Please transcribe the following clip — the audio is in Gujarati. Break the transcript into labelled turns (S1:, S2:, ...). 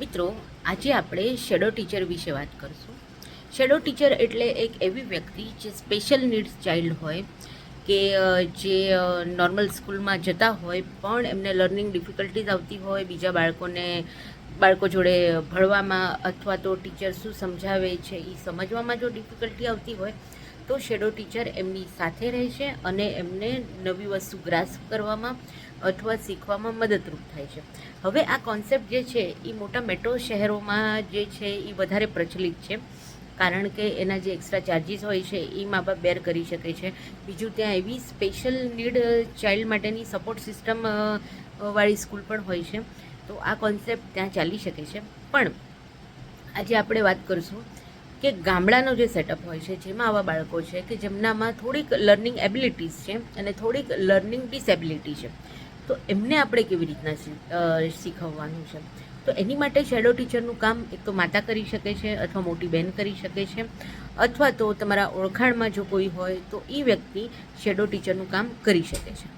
S1: મિત્રો, આજે આપણે શેડો ટીચર વિશે વાત કરીશું. શેડો ટીચર એટલે એક એવી વ્યક્તિ જે સ્પેશિયલ નીડ્સ ચાઇલ્ડ હોય કે જે નોર્મલ સ્કૂલમાં જતા હોય પણ એમને લર્નિંગ ડિફિકલ્ટીઝ આવતી હોય, બીજા બાળકો જોડે ભણવામાં અથવા તો ટીચર શું સમજાવે છે એ સમજવામાં જો ડિફિકલ્ટી આવતી હોય તો શેડો ટીચર એમની સાથે રહેશે અને એમને નવી વસ્તુ ગ્રાસ્પ કરવામાં અથવા શીખવામાં મદદરૂપ થાય છે. હવે આ કોન્સેપ્ટ જે છે એ મોટા મેટ્રો શહેરોમાં જે છે એ વધારે પ્રચલિત છે, કારણ કે એના જે એક્સ્ટ્રા ચાર્જિસ હોય છે એ મા બાપ બેર કરી શકે છે. બીજું, ત્યાં એવી સ્પેશિયલ નીડ ચાઇલ્ડ માટેની સપોર્ટ સિસ્ટમ વાળી સ્કૂલ પણ હોય છે, તો આ કોન્સેપ્ટ ત્યાં ચાલી શકે છે. પણ આજે આપણે વાત કરીશું કે ગામડાનો જે સેટઅપ હોય છે જેમાં આવા બાળકો છે કે જેમનામાં થોડીક લર્નિંગ એબિલિટીઝ છે અને થોડીક લર્નિંગ ડિસેબિલિટી છે, તો એમને આપણે કેવી રીતના શીખવવાનું છે. તો એની માટે શેડો ટીચરનું કામ એક તો માતા કરી શકે છે અથવા મોટી બહેન કરી શકે છે, અથવા તો તમારા ઓળખાણમાં જો કોઈ હોય તો એ વ્યક્તિ શેડો ટીચરનું કામ કરી શકે છે.